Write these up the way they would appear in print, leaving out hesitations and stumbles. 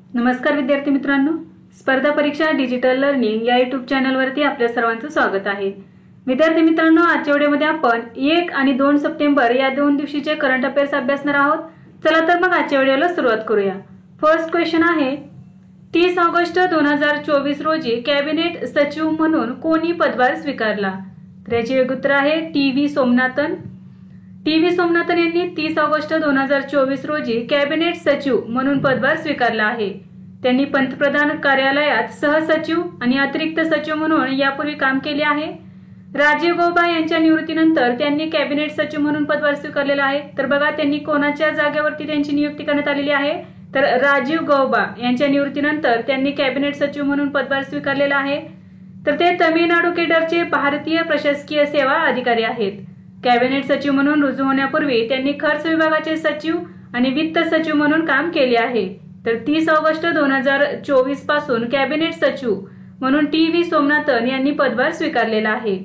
नमस्कार विद्यार्थी मित्रांनो, स्पर्धा परीक्षा डिजिटल लर्निंग या यूट्यूब चॅनलवरती आपल्या सर्वांचं स्वागत आहे। विद्यार्थी मित्रांनो, आजच्या व्हिडिओमध्ये आपण 1 आणि 2 सप्टेंबर या दोन दिवशीचे करंट अफेअर्स अभ्यासणार आहोत। चला तर मग आजच्या व्हिडिओला सुरुवात करूया। फर्स्ट क्वेश्चन आहे, 30 ऑगस्ट 2024 रोजी कॅबिनेट सचिव म्हणून कोणी पदभार स्वीकारला? तर याचे उत्तर आहे टी.व्ही. सोमनाथन। टी.व्ही. सोमनाथन यांनी 30 ऑगस्ट 2024 रोजी कॅबिनेट सचिव म्हणून पदभार स्वीकारला आहे। त्यांनी पंतप्रधान कार्यालयात सहसचिव आणि अतिरिक्त सचिव म्हणून यापूर्वी काम केले आहे। राजीव गौबा यांच्या निवृत्तीनंतर त्यांनी कॅबिनेट सचिव म्हणून पदभार स्वीकारलेला आहे। तर बघा, त्यांनी कोणाच्या जागेवरती त्यांची नियुक्ती करण्यात आलेली आहे? तर राजीव गौबा यांच्या निवृत्तीनंतर त्यांनी कॅबिनेट सचिव म्हणून पदभार स्वीकारलेला आहे। तर ते तमिळनाडू केडरचे भारतीय प्रशासकीय सेवा अधिकारी आहेत। कॅबिनेट सचिव म्हणून रुजू होण्यापूर्वी त्यांनी खर्च विभागाचे सचिव आणि वित्त सचिव म्हणून काम केले आहे। तर 30 ऑगस्ट 2024 पासून कॅबिनेट सचिव म्हणून टी.व्ही. सोमनाथन यांनी पदभार स्वीकारलेला आहे।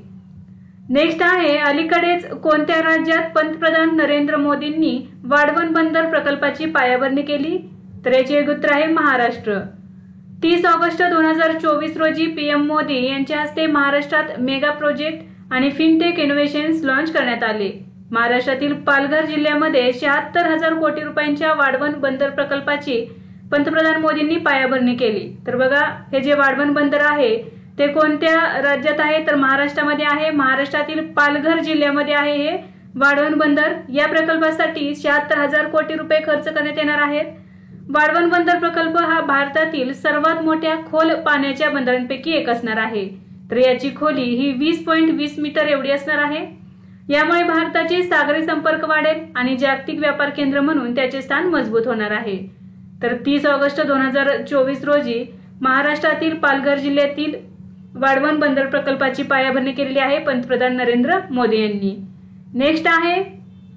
नेक्स्ट आहे, अलीकडेच कोणत्या राज्यात पंतप्रधान नरेंद्र मोदींनी वाढवण बंदर प्रकल्पाची पायाभरणी केली? तर याचे उत्तर आहे महाराष्ट्र। 30 ऑगस्ट 2024 रोजी पीएम मोदी यांच्या हस्ते महाराष्ट्रात मेगा प्रोजेक्ट आणि फिनटेक इनोव्हेशन्स लॉन्च करण्यात आले। महाराष्ट्रातील पालघर जिल्ह्यामध्ये 76,000 कोटी रुपयांच्या वाढवण बंदर प्रकल्पाची पंतप्रधान मोदींनी पायाभरणी केली। तर बघा, हे जे वाढवण बंदर आहे ते कोणत्या राज्यात आहे? तर महाराष्ट्रामध्ये आहे। महाराष्ट्रातील पालघर जिल्ह्यामध्ये आहे हे वाढवण बंदर। या प्रकल्पासाठी 76,000 कोटी रुपये खर्च करण्यात येणार आहेत। वाढवण बंदर प्रकल्प हा भारतातील सर्वात मोठ्या खोल पाण्याच्या बंदरांपैकी एक असणार आहे। तर याची खोली ही 20.20 मीटर एवढी असणार आहे। यामुळे भारताची सागरी संपर्क वाढेल आणि जागतिक व्यापार केंद्र म्हणून त्याचे स्थान मजबूत होणार आहे। तर 30 ऑगस्ट 2024 रोजी महाराष्ट्रातील पालघर जिल्ह्यातील वाढवण बंदर प्रकल्पाची पायाभरणी केलेली आहे पंतप्रधान नरेंद्र मोदी यांनी। नेक्स्ट आहे,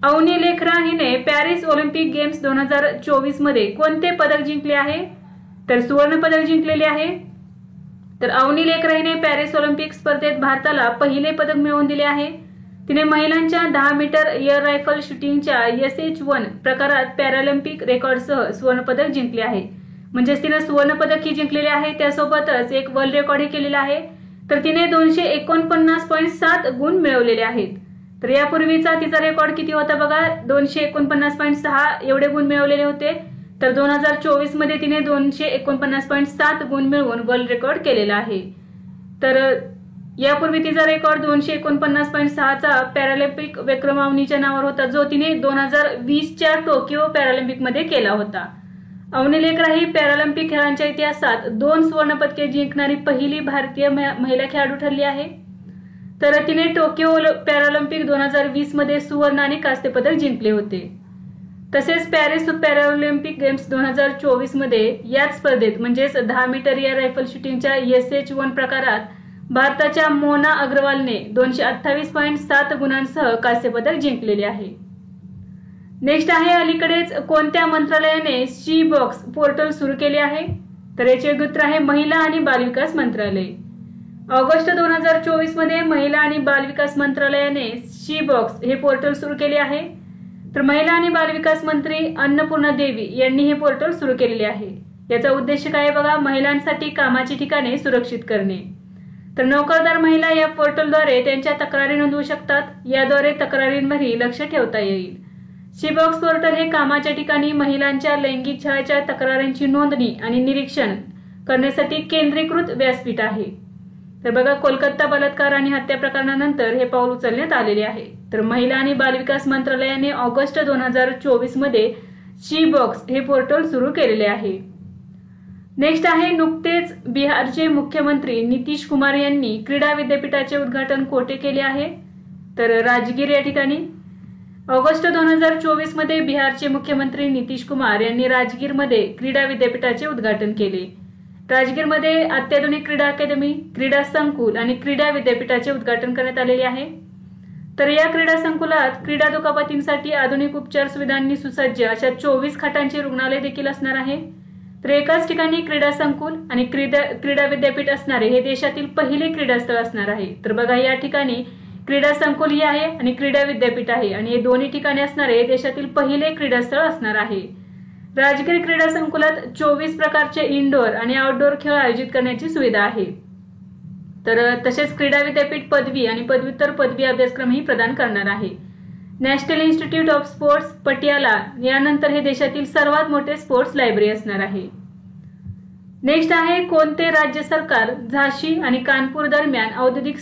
अवनी लेखरा हिने पॅरिस ऑलिम्पिक गेम्स 2024 मध्ये कोणते पदक जिंकले आहे? तर सुवर्ण पदक जिंकलेले आहे। तर अवनी लेखरा हिने पॅरिस ऑलिम्पिक स्पर्धेत भारताला पहिले पदक मिळवून दिले आहे। तिने महिलांच्या 10 मीटर एअर रायफल शूटिंगच्या SH1 प्रकारात पॅरालिम्पिक रेकॉर्डसह सुवर्ण पदक जिंकले आहे। म्हणजेच तिने सुवर्ण पदक ही जिंकलेले आहे, त्यासोबतच एक वर्ल्ड रेकॉर्डही केलेला आहे। तर तिने 249.7 गुण मिळवलेले आहेत। तर यापूर्वीचा तिचा रेकॉर्ड किती होता बघा, 249.6 एवढे गुण मिळवलेले होते। तर 2024 मध्ये तिने 249.7 गुण मिळवून वर्ल्ड रेकॉर्ड केलेला आहे। तर यापूर्वी तिचा रेकॉर्ड 249.6 चा पॅरालिम्पिक विक्रम अवनीच्या नावावर होता, जो तिने 2020च्या टोकियो पॅरालिम्पिक मध्ये केला होता। अवनी लेखरा ही पॅरालिम्पिक खेळांच्या इतिहासात 2 सुवर्ण पदके जिंकणारी पहिली भारतीय महिला खेळाडू ठरली आहे। तर तिने टोकियो पॅरालिम्पिक 2020 मध्ये सुवर्ण आणि कांस्य पदक जिंकले होते। तसेच पॅरिस पॅरालिम्पिक गेम्स 2024 मध्ये याच स्पर्धेत म्हणजेच 10 मीटर एअर रायफल शूटिंगच्या SH1 प्रकारात भारताच्या मोना अग्रवालने 228.7 गुणांसह कांस्य पदक जिंकलेले आहे। नेक्स्ट आहे, अलीकडेच कोणत्या मंत्रालयाने शी बॉक्स पोर्टल सुरू केले आहे? तर याचे उत्तर आहे महिला आणि बालविकास मंत्रालय। ऑगस्ट 2024 मध्ये महिला आणि बालविकास मंत्रालयाने शी बॉक्स हे पोर्टल सुरू केले आहे। तर महिला आणि बालविकास मंत्री अन्नपूर्णा देवी यांनी हे पोर्टल सुरू केलेले आहे। याचा उद्देश काय बघा, महिलांसाठी कामाची ठिकाणे सुरक्षित करणे। तर नोकरदार महिला या पोर्टलद्वारे त्यांच्या तक्रारी नोंदवू शकतात। याद्वारे तक्रारींवरही लक्ष ठेवता येईल। शी बॉक्स पोर्टल हे कामाच्या ठिकाणी महिलांच्या लैंगिक छळाच्या तक्रारींची नोंदणी आणि निरीक्षण करण्यासाठी केंद्रीकृत व्यासपीठ आहे। तर बघा, कोलकाता बलात्कार आणि हत्या प्रकरणानंतर हे पाऊल उचलण्यात आलेले आहे। तर महिला आणि बालविकास मंत्रालयाने ऑगस्ट 2024 मध्ये शी बॉक्स हे पोर्टल सुरू केलेले आहे। नेक्स्ट आहे, नुकतेच बिहारचे मुख्यमंत्री नितीश कुमार यांनी क्रीडा विद्यापीठाचे उद्घाटन कोठे केले आहे? तर राजगीर या ठिकाणी। ऑगस्ट 2024 मध्ये बिहारचे मुख्यमंत्री नितीश कुमार यांनी राजगीरमध्ये क्रीडा विद्यापीठाचे उद्घाटन केले। राजगीरमध्ये अत्याधुनिक क्रीडा अकादमी, क्रीडा संकुल आणि क्रीडा विद्यापीठाचे उद्घाटन करण्यात आलेले आहे। तर या क्रीडा संकुलात क्रीडा दुखापतींसाठी आधुनिक उपचार सुविधांनी सुसज्ज अशा 24 खाटांचे रुग्णालय देखील असणार आहे। तर एकाच ठिकाणी क्रीडा संकुल आणि क्रीडा विद्यापीठ असणारे हे देशातील पहिले क्रीडास्थळ असणार आहे। तर बघा, या ठिकाणी क्रीडा संकुल ही आहे आणि क्रीडा विद्यापीठ आहे आणि हे दोन्ही ठिकाणी असणारे देशातील पहिले क्रीडास्थळ असणार आहे। राजगिर क्रीडा संकुलात 24 प्रकारचे इनडोअर आणि आउटडोअर खेळ आयोजित करण्याची सुविधा आहे. तर तसेच क्रीडा विद्यापीठ पदवी आणि पदव्युत्तर पदवी अभ्यासक्रमही प्रदान करणार आहे. National institute of sports Patiala यानंतर हे देशातील सर्वात मोठे स्पोर्ट्स लायब्ररी असणार आहे. नेक्स्ट आहे, कोणते राज्य सरकार झाशी आणि कानपूर दरम्यान औद्योगिक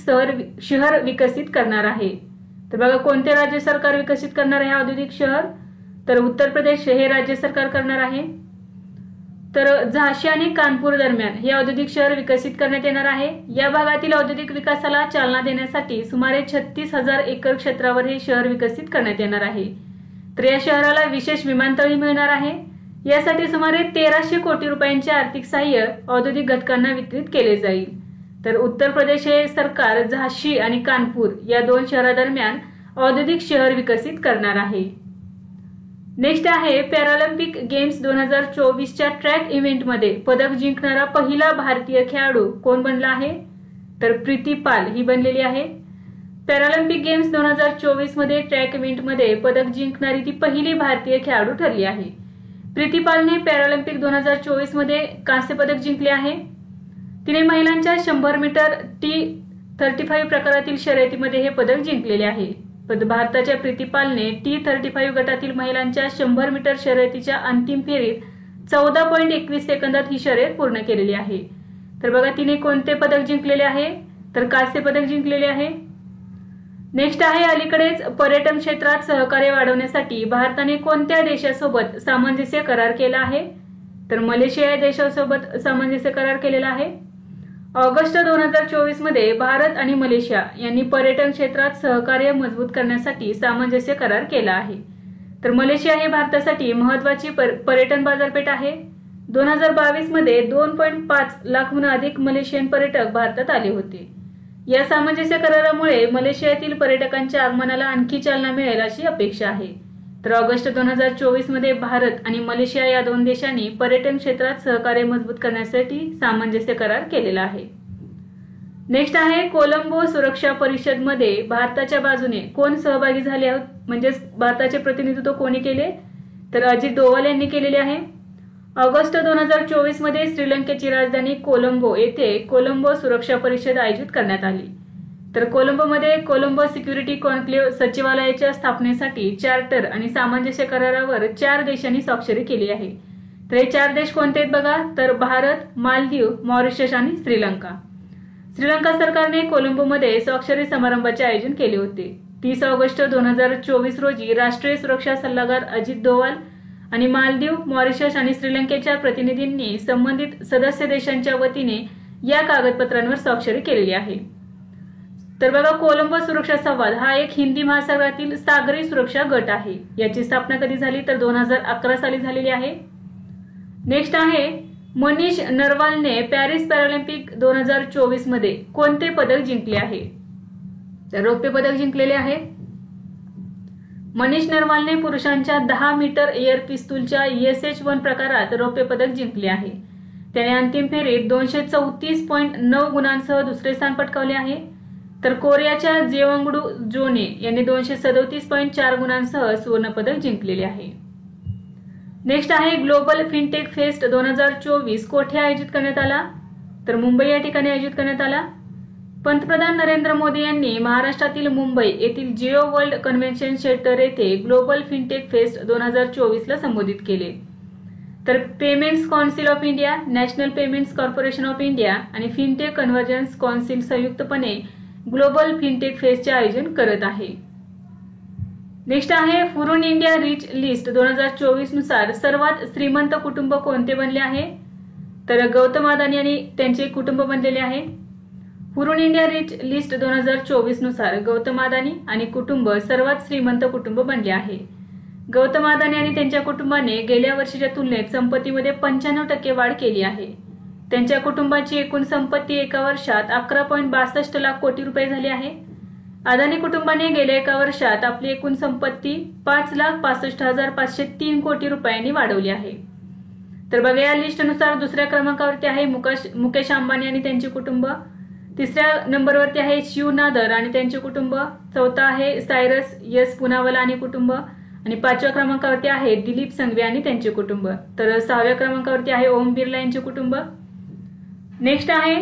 शहर विकसित करणार आहे? तर बघा, कोणते राज्य सरकार विकसित करणार आहे औद्योगिक शहर? तर उत्तर प्रदेश हे राज्य सरकार करणार आहे. तर झाशी आणि कानपूर दरम्यान हे औद्योगिक शहर विकसित करण्यात येणार आहे. या भागातील औद्योगिक विकासाला चालना देण्यासाठी सुमारे 36,000 एकर क्षेत्रावर हे शहर विकसित करण्यात येणार आहे. तर या शहराला विशेष विमानतळही मिळणार आहे. यासाठी सुमारे 1300 कोटी रुपयांचे आर्थिक सहाय्य औद्योगिक घटकांना वितरित केले जाईल. तर उत्तर प्रदेश हे सरकार झाशी आणि कानपूर या 2 शहरादरम्यान औद्योगिक शहर विकसित करणार आहे. नेक्स्ट आहे, पॅरालिम्पिक गेम्स 2024च्या ट्रॅक इव्हेंटमध्ये पदक जिंकणारा पहिला भारतीय खेळाडू कोण बनला आहे? तर प्रीती पाल ही बनलेली आहे. पॅरालिम्पिक गेम्स 2024 मध्ये ट्रॅक इव्हेंटमध्ये पदक जिंकणारी ती पहिली भारतीय खेळाडू ठरली आहे. प्रीती पालने पॅरालिम्पिक 2024 मध्ये कांस्य पदक जिंकले आहे. तिने महिलांच्या 100 मीटर T35 प्रकारातील शर्यतीमध्ये हे पदक जिंकलेले आहे. भारताच्या प्रीती पालने T35 गटातील महिलांच्या 100 मीटर शर्यतीच्या अंतिम फेरीत 14.21 सेकंदात ही शर्यत पूर्ण केलेली आहे. तर बघा, तिने कोणते पदक जिंकलेले आहे? तर कांस्य पदक जिंकलेले आहे. नेक्स्ट आहे, अलीकडेच पर्यटन क्षेत्रात सहकार्य वाढवण्यासाठी भारताने कोणत्या देशासोबत सामंजस्य करार केला आहे? तर मलेशिया या देशासोबत सामंजस्य करार केलेला आहे. ऑगस्ट 2024 मध्ये भारत आणि मलेशिया यांनी पर्यटन क्षेत्रात सहकार्य मजबूत करण्यासाठी सामंजस्य करार केला आहे. तर मलेशिया हे भारतासाठी महत्वाची पर्यटन बाजारपेठ आहे. 2022 मध्ये 2.5 लाखहून अधिक मलेशियन पर्यटक भारतात आले होते. या सामंजस्य करारामुळे मलेशियातील पर्यटकांच्या आगमनाला आणखी चालना मिळेल अशी अपेक्षा आहे. तर ऑगस्ट 2024 मध्ये भारत आणि मलेशिया या 2 देशांनी पर्यटन क्षेत्रात सहकार्य मजबूत करण्यासाठी सामंजस्य करार केलेला आहे. नेक्स्ट आहे, कोलंबो सुरक्षा परिषद मध्ये भारताच्या बाजूने कोण सहभागी झाले आहेत, म्हणजेच भारताचे प्रतिनिधित्व कोणी केले? तर अजित डोवाल यांनी केलेले आहे. ऑगस्ट 2024 मध्ये श्रीलंकेची राजधानी कोलंबो येथे कोलंबो सुरक्षा परिषद आयोजित करण्यात आली. तर कोलंबोमध्ये कोलंबो सिक्युरिटी कॉन्क्लेव्ह सचिवालयाच्या स्थापनेसाठी चार्टर आणि सामंजस्य करारावर 4 देशांनी स्वाक्षरी केली आहे. तर हे 4 देश कोणते आहेत बघा? तर भारत, मालदीव, मॉरिशस आणि श्रीलंका. श्रीलंका सरकारने कोलंबोमध्ये स्वाक्षरी समारंभाचे आयोजन केले होते. 30 ऑगस्ट 2024 रोजी राष्ट्रीय सुरक्षा सल्लागार अजित डोवाल आणि मालदीव, मॉरिशस आणि श्रीलंकेच्या प्रतिनिधींनी संबंधित सदस्य देशांच्या वतीने या कागदपत्रांवर स्वाक्षरी केलेली आहे. तर बघा, कोलंबो सुरक्षा संवाद हा एक हिंदी महासागरातील सागरी सुरक्षा गट आहे. याची स्थापना कधी झाली? तर 2011 साली झालेली आहे. नेक्स्ट आहे, मनीष नरवालने पॅरिस पॅरालिम्पिक 2024 मध्ये कोणते पदक जिंकले आहे? तर रौप्य पदक जिंकलेले आहे. मनीष नरवालने पुरुषांच्या 10 मीटर एअर पिस्तूलच्या SH-1 प्रकारात रौप्य पदक जिंकले आहे. त्याने अंतिम फेरीत 234.9 गुणांसह दुसरे स्थान पटकावले आहे. तर कोरियाच्या जेओंगडू जोने यांनी 237.4 गुणांसह सुवर्ण पदक जिंकलेले आहे. नेक्स्ट आहे, ग्लोबल फिनटेक फेस्ट 2024 कोठे आयोजित करण्यात आला? तर मुंबई या ठिकाणी आयोजित करण्यात आला. पंतप्रधान नरेंद्र मोदी यांनी महाराष्ट्रातील मुंबई येथील जिओ वर्ल्ड कन्व्हेन्शन सेंटर येथे ग्लोबल फिनटेक फेस्ट 2024 ला संबोधित केले. तर payments council of India, national payments corporation of India आणि फिनटेक कन्व्हर्जन्स कौन्सिल संयुक्तपणे ग्लोबल फिनटेक फेस्टचे आयोजन करत आहे. नेक्स्ट आहे, हुरुन इंडिया रिच लिस्ट 2024 नुसार सर्वात श्रीमंत कुटुंब कोणते बनले आहे? तर गौतम अदानी आणि त्यांचे कुटुंब बनलेले आहे. हुरुन इंडिया रिच लिस्ट 2024 नुसार गौतम अदानी आणि कुटुंब सर्वात श्रीमंत कुटुंब बनले आहे. गौतम अदानी आणि त्यांच्या कुटुंबाने गेल्या वर्षीच्या तुलनेत संपत्तीमध्ये 95% वाढ केली आहे. त्यांच्या कुटुंबाची एकूण संपत्ती एका वर्षात 11.62 लाख कोटी रुपये झाली आहे. अदानी कुटुंबाने गेल्या एका वर्षात आपली एकूण संपत्ती 5,65,503 कोटी रुपयांनी वाढवली आहे. तर बघा, या लिस्टनुसार दुसऱ्या क्रमांकावरती आहे मुकेश अंबानी आणि त्यांचे कुटुंब. तिसऱ्या नंबरवरती आहे शिव नादर आणि त्यांचे कुटुंब. चौथा आहे सायरस यस पुनावाला आणि कुटुंब. आणि 5व्या क्रमांकावरती आहे दिलीप संघवी आणि त्यांचे कुटुंब. तर 6व्या क्रमांकावरती आहे ओम बिर्ला यांचे कुटुंब. नेक्स्ट आहे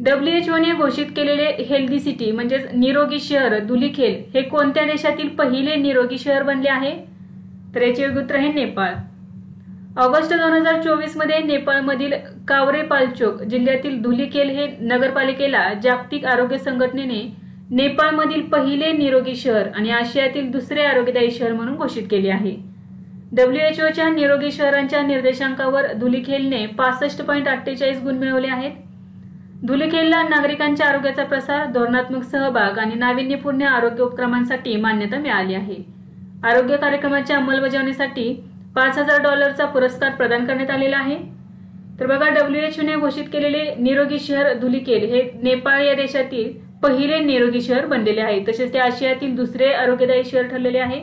WHO ने घोषित केलेले हेल्दी सिटी म्हणजेच निरोगी शहर धुलीखेल हे कोणत्या देशातील पहिले निरोगी शहर बनले आहे? तर याचे योग्य उत्तर आहे नेपाळ. ऑगस्ट 2024 मध्ये नेपाळमधील कावरेपालचोक जिल्ह्यातील धुलीखेल हे नगरपालिकेला जागतिक आरोग्य संघटनेने नेपाळमधील पहिले निरोगी शहर आणि आशियातील दुसरे आरोग्यदायी शहर म्हणून घोषित केले आहे. WHOच्या निरोगी शहरांच्या निर्देशांकावर धुलीखेलने 65.48 गुण मिळवले आहेत. धुलीखेलला नागरिकांच्या आरोग्याचा प्रसार, धोरणात्मक सहभाग आणि नाविन्यपूर्ण आरोग्य उपक्रमांसाठी मान्यता मिळाली आहे. आरोग्य कार्यक्रमाच्या अंमलबजावणीसाठी $5,000 पुरस्कार प्रदान करण्यात आलेला आहे. तर बघा, WHO ने घोषित केलेले निरोगी शहर धुलीखेल हे नेपाळ या देशातील पहिले निरोगी शहर बनलेले आहे. तसेच ते आशियातील दुसरे आरोग्यदायी शहर ठरलेले आहे.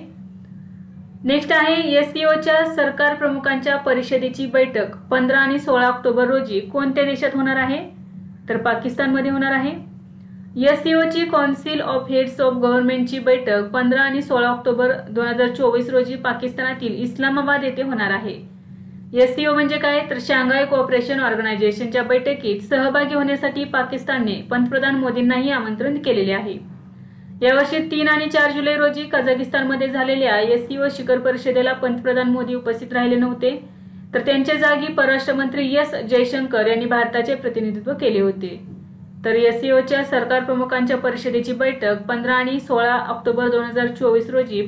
नेक्स्ट आहे SCOच्या सरकार प्रमुखांच्या परिषदेची बैठक 15 आणि 16 ऑक्टोबर रोजी कोणत्या देशात होणार आहे? तर पाकिस्तानमध्ये होणार आहे. SCOची कौन्सिल ऑफ हेड्स ऑफ गव्हर्नमेंटची बैठक 15 आणि 16 ऑक्टोबर 2024 रोजी पाकिस्तानातील इस्लामाबाद येथे होणार आहे. SCO म्हणजे काय? तर शांघाय कोऑपरेशन ऑर्गनायझेशनच्या बैठकीत सहभागी होण्यासाठी पाकिस्तानने पंतप्रधान मोदींनाही आमंत्रण केलेले आहे. यावर्षी 3 आणि 4 जुलै रोजी कझाकिस्तानमध्ये झालेल्या SCO शिखर परिषदेला पंतप्रधान मोदी उपस्थित राहिले नव्हते, तर त्यांच्या जागी परराष्ट्र मंत्री S जयशंकर यांनी भारताचे प्रतिनिधित्व केले होते. तर SCOच्या सरकार प्रमुखांच्या परिषदेची बैठक 15 आणि 16 ऑक्टोबर 2024 रोजी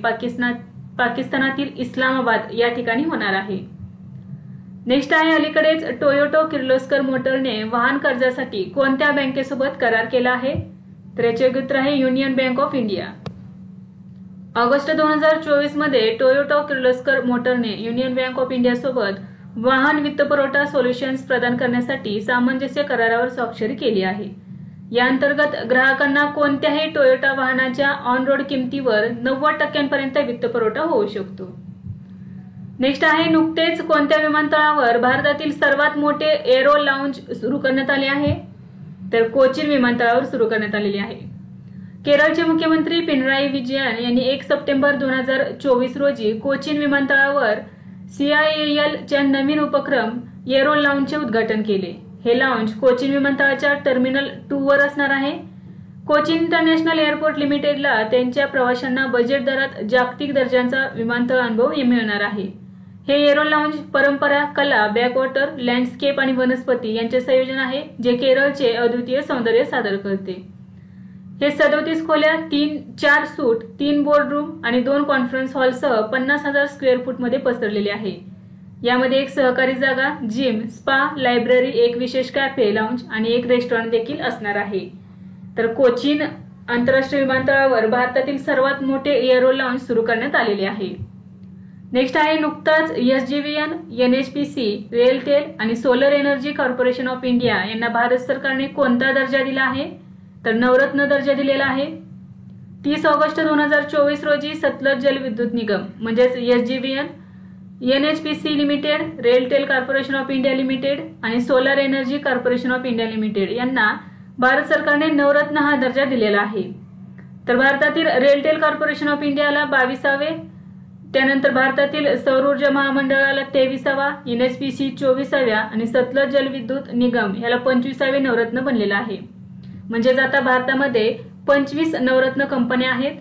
पाकिस्तानातील इस्लामाबाद या ठिकाणी होणार आहे. नेक्स्ट आहे अलीकडेच टोयोटा किर्लोस्कर मोटरने वाहन कर्जासाठी कोणत्या बँकेसोबत करार केला आहे? तर याचे उत्तर आहे Union Bank of India. August 2024 मध्ये टोयोटा किर्लोस्कर मोटरने युनियन बँक ऑफ इंडिया सोबत वाहन वित्तपुरवठा सोल्युशन्स प्रदान करण्यासाठी सामंजस्य करारावर स्वाक्षरी केली आहे. या अंतर्गत ग्राहकांना कोणत्याही टोयोटा वाहनाच्या ऑन रोड किमतीवर 90% वित्तपुरवठा होऊ शकतो. नेक्स्ट आहे नुकतेच कोणत्या विमानतळावर भारतातील सर्वात मोठे एरो लाउंज सुरू करण्यात आले आहे? तर कोचीन विमानतळावर सुरू करण्यात आलेले आहे. केरळचे मुख्यमंत्री पिनराई विजयन यांनी 1 सप्टेंबर 2024 रोजी कोचीन विमानतळावर CIAL च्या नवीन उपक्रम एरो लाउंजचे उद्घाटन केले. हे लाउंज कोचीन विमानतळाच्या टर्मिनल 2 वर असणार आहे. कोचीन इंटरनॅशनल एअरपोर्ट लिमिटेडला त्यांच्या प्रवाशांना बजेट दरात जागतिक दर्जाचा विमानतळ अनुभव मिळणार आहे. हे एरो लाउंज परंपरा, कला, बॅकवॉटर, लँडस्केप आणि वनस्पती यांचे संयोजन आहे, जे केरळचे अद्वितीय सौंदर्य सादर करते. हे 37 खोल्या, 4 सूट, 3 बोर्डरूम आणि 2 कॉन्फरन्स हॉलसह 50,000 स्क्वेअर फूट मध्ये पसरलेले आहे. यामध्ये एक सहकारी जागा, जिम, स्पा, लायब्ररी, एक विशेष कॅफे, लाउंज आणि एक रेस्टॉरंट देखील असणार आहे. तर कोचीन आंतरराष्ट्रीय विमानतळावर भारतातील सर्वात मोठे एरो लाउंज सुरू करण्यात आलेले आहे. नेक्स्ट आहे नुकताच SJVN, NHPC, रेलटेल आणि solar energy corporation of India यांना भारत सरकारने कोणता दर्जा दिला आहे? तर नवरत्न दर्जा दिलेला आहे. 30 ऑगस्ट 2024 रोजी सतलज जल विद्युत निगम म्हणजेच SJVN, NHPC limited, RailTel corporation of India limited आणि solar energy corporation of India limited यांना भारत सरकारने नवरत्न हा दर्जा दिलेला आहे. तर भारतातील रेलटेल कॉर्पोरेशन ऑफ इंडियाला 22वे, त्यानंतर भारतातील सौर ऊर्जा महामंडळाला 23वा, NHPC 24व्या आणि सतलज जल विद्युत निगम याला 25वे नवरत्न बनलेला आहे. म्हणजेच आता भारतामध्ये 25 नवरत्न कंपन्या आहेत.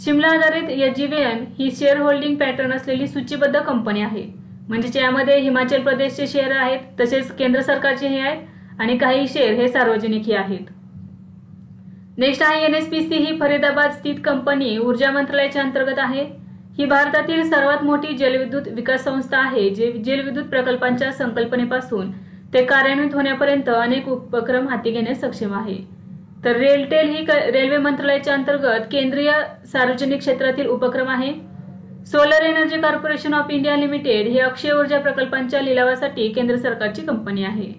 शिमला आधारित SJVN ही शेअर होल्डिंग पॅटर्न असलेली सूचीबद्ध कंपनी आहे. म्हणजे यामध्ये हिमाचल प्रदेशचे शेअर आहेत, तसेच केंद्र सरकारचे हे आहेत आणि काही शेअर हे सार्वजनिकही आहेत. नेक्स्ट आहे NHPC ही फरीदाबाद स्थित कंपनी ऊर्जा मंत्रालयाच्या अंतर्गत आहे. ही भारतातील सर्वात मोठी जलविद्युत विकास संस्था आहे, जे जलविद्युत प्रकल्पांच्या संकल्पनेपासून ते कार्यान्वित होण्यापर्यंत अनेक उपक्रम हाती घेण्यास सक्षम आहे. तर रेलटेल ही रेल्वे मंत्रालयाच्या अंतर्गत केंद्रीय सार्वजनिक क्षेत्रातील उपक्रम आहे. Solar energy corporation of India limited ही अक्षय ऊर्जा प्रकल्पांच्या लिलावासाठी केंद्र सरकारची कंपनी आहे.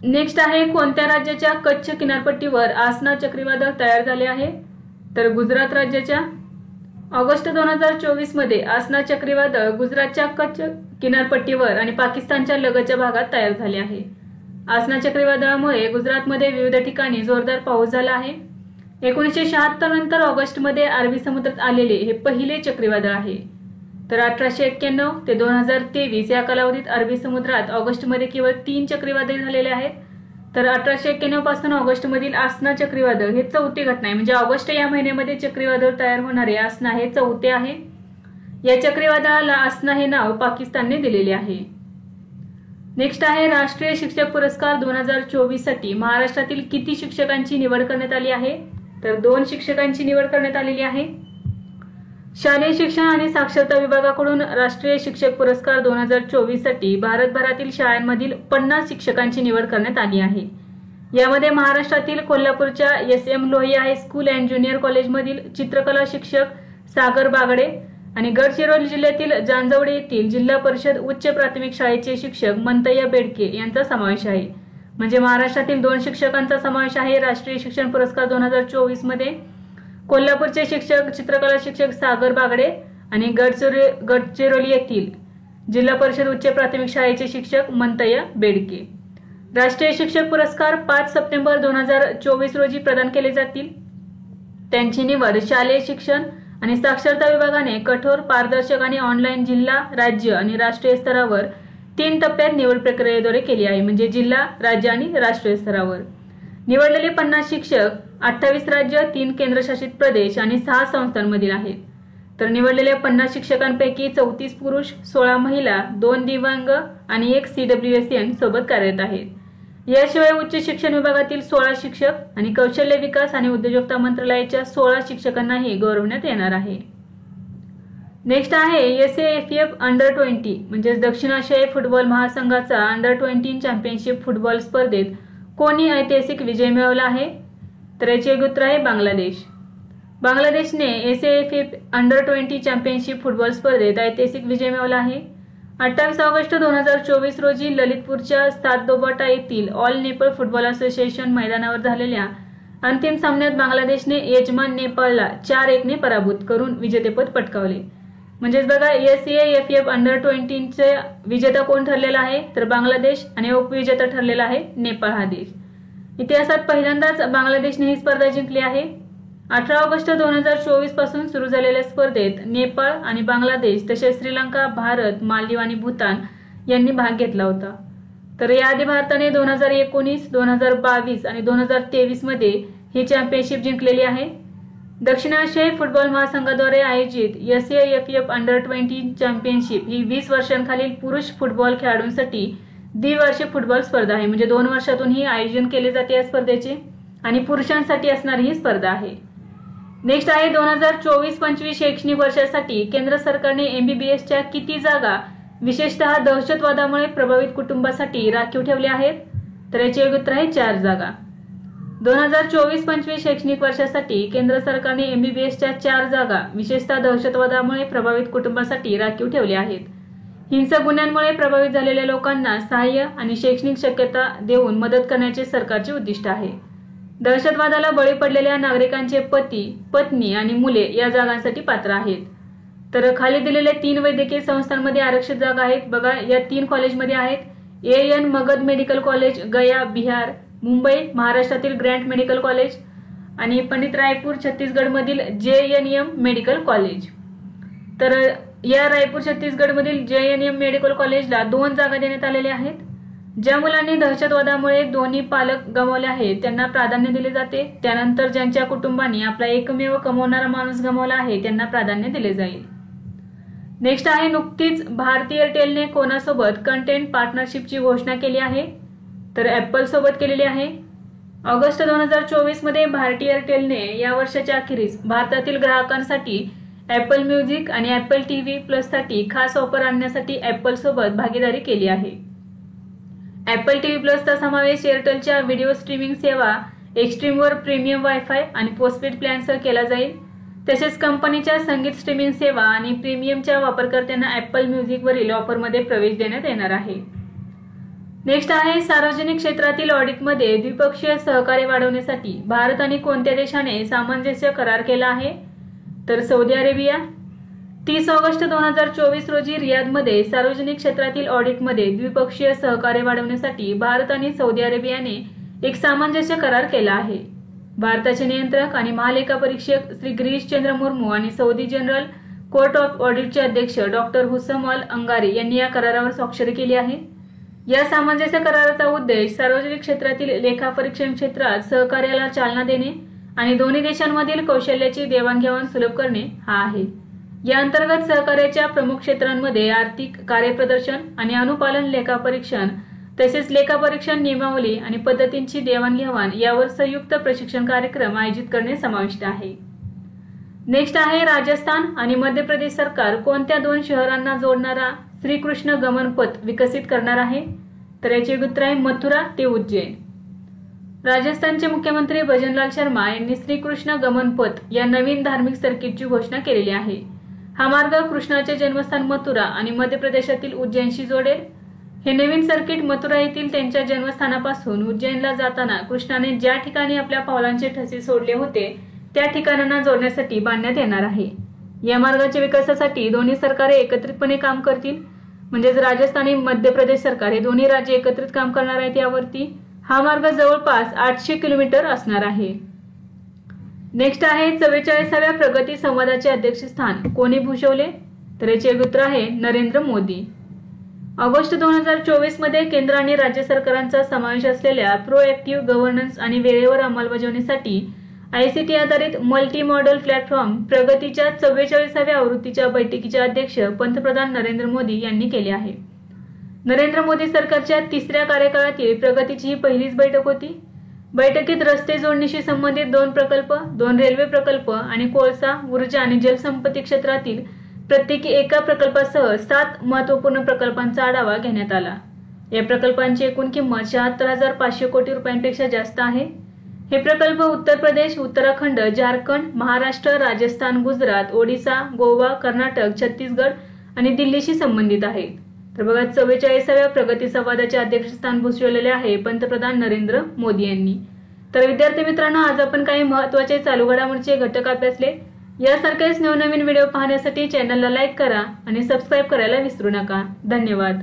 नेक्स्ट आहे कोणत्या राज्याच्या कच्छ किनारपट्टीवर आसना चक्रीवादळ तयार झाले आहे? तर गुजरात राज्याच्या. ऑगस्ट 2024 मध्ये आसना चक्रीवादळ गुजरातच्या कच्छ किनारपट्टीवर आणि पाकिस्तानच्या लगतच्या भागात तयार झाले आहे. आसना चक्रीवादळामुळे गुजरातमध्ये विविध ठिकाणी जोरदार पाऊस झाला आहे. 1976 नंतर ऑगस्टमध्ये अरबी समुद्रात आलेले हे पहिले चक्रीवादळ आहे. तर 1891 ते 2023 या कालावधीत अरबी समुद्रात ऑगस्टमध्ये केवळ 3 चक्रीवादळे झालेले आहेत. तर 1891 पासून ऑगस्टमधील आसना चक्रीवादळ हे चौथी घटना आहे. म्हणजे ऑगस्ट या महिन्यामध्ये चक्रीवादळ तयार होणारे आसना हे चौथे आहे. या चक्रीवादळाला आसना हे नाव पाकिस्तानने दिलेले आहे. नेक्स्ट आहे राष्ट्रीय शिक्षक पुरस्कार 2024 साठी महाराष्ट्रातील किती शिक्षकांची निवड करण्यात आली आहे? तर 2 शिक्षकांची निवड करण्यात आलेली आहे. शालेय शिक्षण आणि साक्षरता विभागाकडून राष्ट्रीय शिक्षक पुरस्कार 2024 साठी भारतभरातील शाळांमधील 50 शिक्षकांची निवड करण्यात आली आहे. यामध्ये महाराष्ट्रातील कोल्हापूरच्या SM Lohia high school and junior कॉलेजमधील चित्रकला शिक्षक सागर बागडे आणि गडचिरोली जिल्ह्यातील जांजवडे येथील जिल्हा परिषद उच्च प्राथमिक शाळेचे शिक्षक मंतय्या बेडके यांचा समावेश आहे. म्हणजे महाराष्ट्रातील 2 शिक्षकांचा समावेश आहे राष्ट्रीय शिक्षण पुरस्कार 2024 मध्ये. कोल्हापूरचे शिक्षक चित्रकला शिक्षक सागर बागडे आणि गडचिरोली येथील जिल्हा परिषद उच्च प्राथमिक शाळेचे शिक्षक मंतय्या बेडके. राष्ट्रीय शिक्षक पुरस्कार 5 सप्टेंबर 2024 रोजी प्रदान केले जातील. त्यांची निवड शालेय शिक्षण आणि साक्षरता विभागाने कठोर, पारदर्शक आणि ऑनलाईन जिल्हा, राज्य आणि राष्ट्रीय स्तरावर 3 टप्प्यात निवड प्रक्रियेद्वारे केली आहे. म्हणजे जिल्हा, राज्य आणि राष्ट्रीय स्तरावर. निवडलेले 50 शिक्षक 28 राज्य, 3 केंद्रशासित प्रदेश आणि 6 संस्थांमधील आहेत. तर निवडलेल्या 50 शिक्षकांपैकी 34 पुरुष, 16 महिला, 2 दिव्यांग आणि 1 CWSN सोबत कार्यरत आहेत. याशिवाय उच्च शिक्षण विभागातील 16 शिक्षक आणि कौशल्य विकास आणि उद्योजकता मंत्रालयाच्या 16 शिक्षकांनाही गौरवण्यात येणार आहे. नेक्स्ट आहे SAFF अंडर-20 म्हणजेच दक्षिण आशियाई फुटबॉल महासंघाचा अंडर-20 चॅम्पियनशिप फुटबॉल स्पर्धेत कोणी ऐतिहासिक विजय मिळवला आहे? तर याचे उत्तर आहे बांगलादेश. बांगलादेशने SAFF अंडर-20 चॅम्पियनशिप फुटबॉल स्पर्धेत ऐतिहासिक विजय मिळवला आहे. 28 ऑगस्ट 2024 रोजी ललितपूरच्या सातदोबाटा येथील ऑल नेपाळ फुटबॉल असोसिएशन मैदानावर झालेल्या अंतिम सामन्यात बांगलादेशने यजमान नेपाळला 4-1 ने पराभूत करून विजेतेपद पटकावले. म्हणजेच बघा SAFF अंडर-20 चे विजेता कोण ठरलेला आहे? तर बांगलादेश आणि उपविजेता ठरलेला आहे नेपाळ हा देश. इतिहासात पहिल्यांदाच बांगलादेशने ही स्पर्धा जिंकली आहे. 18 ऑगस्ट 2024 पासून सुरू झालेल्या स्पर्धेत नेपाळ आणि बांगलादेश तसेच श्रीलंका, भारत, मालदीव आणि भूतान यांनी भाग घेतला होता. तर याआधी भारताने 2019, 2022 आणि 2023 मध्ये ही चॅम्पियनशिप जिंकलेली आहे. दक्षिण आशियाई फुटबॉल महासंघाद्वारे आयोजित SAFF अंडर-20 चॅम्पियनशिप ही 20 वर्षांखालील पुरुष फुटबॉल खेळाडूंसाठी द्विवार्षिक फुटबॉल स्पर्धा आहे. म्हणजे 2 वर्षातून ही आयोजन केले जाते या स्पर्धेचे आणि पुरुषांसाठी असणारी ही स्पर्धा आहे. नेक्स्ट आहे 2024-25 शैक्षणिक वर्षासाठी केंद्र सरकारने MBBSच्या किती जागा विशेषतः दहशतवादामुळे प्रभावित कुटुंबासाठी राखीव ठेवल्या आहेत? तर याचे उत्तर आहे 4 जागा. 2024-25 शैक्षणिक वर्षासाठी केंद्र सरकारने MBBSच्या 4 जागा विशेषतः दहशतवादामुळे प्रभावित कुटुंबासाठी राखीव ठेवल्या आहेत. हिंसक गुन्ह्यांमुळे प्रभावित झालेल्या लोकांना सहाय्य आणि शैक्षणिक शक्यता देऊन मदत करण्याचे सरकारचे उद्दिष्ट आहे. दहशतवादाला बळी पडलेल्या नागरिकांचे पती, पत्नी आणि मुले या जागांसाठी पात्र आहेत. तर खाली दिलेल्या 3 वैद्यकीय संस्थांमध्ये आरक्षित जागा आहेत. बघा या 3 कॉलेजमध्ये आहेत AN मगध मेडिकल कॉलेज गया बिहार, मुंबई महाराष्ट्रातील ग्रँट मेडिकल कॉलेज आणि पंडित रायपूर छत्तीसगड मधील JNM मेडिकल कॉलेज. तर या रायपूर छत्तीसगड मधील JNM मेडिकल कॉलेजला 2 जागा देण्यात आलेल्या आहेत. ज्या मुलांनी दहशतवादामुळे दोन्ही पालक गमावले आहेत त्यांना प्राधान्य दिले जाते. त्यानंतर ज्यांच्या कुटुंबांनी आपला एकमेव कमवणारा माणूस गमावला आहे त्यांना प्राधान्य दिले जाईल. नेक्स्ट आहे नुकतीच भारती एअरटेलने कोणासोबत कंटेंट पार्टनरशिपची घोषणा केली आहे? तर ऍपल सोबत केलेली आहे. ऑगस्ट 2024 मध्ये भारती एअरटेलने या वर्षाच्या अखेरीस भारतातील ग्राहकांसाठी ऍपल म्युझिक आणि ऍपल TV प्लस साठी खास ऑफर आणण्यासाठी ऍपल सोबत भागीदारी केली आहे. ऍपल TV प्लसचा समावेश एअरटेलच्या व्हिडिओ स्ट्रीमिंग सेवा एक्स्ट्रीमवर प्रीमियम वायफाय आणि पोस्टपेड प्लॅनसह केला जाईल. तसेच कंपनीच्या संगीत स्ट्रीमिंग सेवा आणि प्रीमियमच्या वापरकर्त्यांना ऍपल म्युझिक वरील ऑफरमध्ये प्रवेश देण्यात येणार आहे. नेक्स्ट आहे सार्वजनिक क्षेत्रातील ऑडिटमध्ये द्विपक्षीय सहकार्य वाढवण्यासाठी भारत आणि कोणत्या देशाने सामंजस्य करार केला आहे? तर सौदी अरेबिया. 30 ऑगस्ट 2024 रोजी रियादमध्ये सार्वजनिक क्षेत्रातील ऑडिटमध्ये द्विपक्षीय सहकार्य वाढवण्यासाठी भारत आणि सौदी अरेबियाने एक सामंजस्य करार केला आहे. भारताचे नियंत्रक आणि महालेखापरीक्षक श्री गिरीश चंद्र मुर्मू आणि सौदी जनरल कोर्ट ऑफ ऑडिटचे अध्यक्ष डॉक्टर हुसम अल अंगारी यांनी या करारावर स्वाक्षरी केली आहे। या सामंजस्य कराराचा उद्देश सार्वजनिक क्षेत्रातील लेखापरीक्षण क्षेत्रात सहकार्याला चालना देणे आणि दोन्ही देशांमधील कौशल्याची देवाणघेवाण सुलभ करणे हा आहे। या अंतर्गत सहकार्याच्या प्रमुख क्षेत्रांमध्ये आर्थिक कार्यप्रदर्शन आणि अनुपालन लेखापरीक्षण तसेच लेखापरीक्षण नियमावली आणि पद्धतींची देवाणघेवाण यावर संयुक्त प्रशिक्षण कार्यक्रम आयोजित करणे समाविष्ट आहे। नेक्स्ट आहे राजस्थान आणि मध्य प्रदेश सरकार कोणत्या दोन शहरांना जोडणारा श्रीकृष्ण गमन पथ विकसित करणार आहे? तर याचे उत्तर आहे मथुरा ते उज्जैन। राजस्थानचे मुख्यमंत्री भजनलाल शर्मा यांनी श्रीकृष्ण गमन पथ या नवीन धार्मिक सर्किटची घोषणा केलेली आहे। हा मार्ग कृष्णाचे जन्मस्थान मथुरा आणि मध्य प्रदेशातील उज्जैनशी जोडेल। हे नवीन सर्किट मथुरा येथील त्यांच्या जन्मस्थानापासून उज्जैनला जाताना कृष्णाने ज्या ठिकाणी आपल्या पावलांचे ठसे सोडले होते त्या ठिकाणांना जोडण्यासाठी बांधण्यात येणार आहे। या मार्गाच्या विकासासाठी दोन्ही सरकारे एकत्रितपणे काम करतील, म्हणजेच राजस्थान आणि मध्य प्रदेश सरकार हे दोन्ही राज्य एकत्रित काम करणार आहेत यावरती। हा मार्ग जवळपास 800 किलोमीटर असणार आहे। नेक्स्ट आहे 44व्या प्रगती संवादाचे अध्यक्षस्थान कोणी भूषवले? तर याचे उत्तर आहे नरेंद्र मोदी। ऑगस्ट 2024 मध्ये केंद्र आणि राज्य सरकारांचा समावेश असलेल्या प्रोएक्टिव्ह गव्हर्नन्स आणि वेळेवर अंमलबजावणीसाठी आयसीटी आधारित मल्टी मॉडेल प्लॅटफॉर्म प्रगतीच्या 44व्या आवृत्तीच्या बैठकीचे अध्यक्ष पंतप्रधान नरेंद्र मोदी यांनी केले आहे। नरेंद्र मोदी सरकारच्या तिसऱ्या कार्यकाळातील प्रगतीची ही पहिलीच बैठक होती। बैठकीत रस्ते जोडणीशी संबंधित 2 प्रकल्प, 2 रेल्वे प्रकल्प आणि कोळसा, ऊर्जा आणि जलसंपत्ती क्षेत्रातील प्रत्येकी एका प्रकल्पासह 7 महत्त्वपूर्ण प्रकल्पांचा आढावा घेण्यात आला। या प्रकल्पांची एकूण किंमत 76,500 कोटी रुपयांपेक्षा जास्त आहे। हे प्रकल्प उत्तर प्रदेश, उत्तराखंड, झारखंड, महाराष्ट्र, राजस्थान, गुजरात, ओडिशा, गोवा, कर्नाटक, छत्तीसगड आणि दिल्लीशी संबंधित आहेत। तर बघा 44व्या प्रगती संवादाचे अध्यक्षस्थान भूषवलेले आहे पंतप्रधान नरेंद्र मोदी यांनी। तर विद्यार्थी मित्रांनो, आज आपण काही महत्त्वाचे चालू घडामोडींचे घटक अभ्यासले। यासारखेच नवनवीन व्हिडिओ पाहण्यासाठी चॅनलला लाईक करा आणि सबस्क्राईब करायला विसरू नका। धन्यवाद।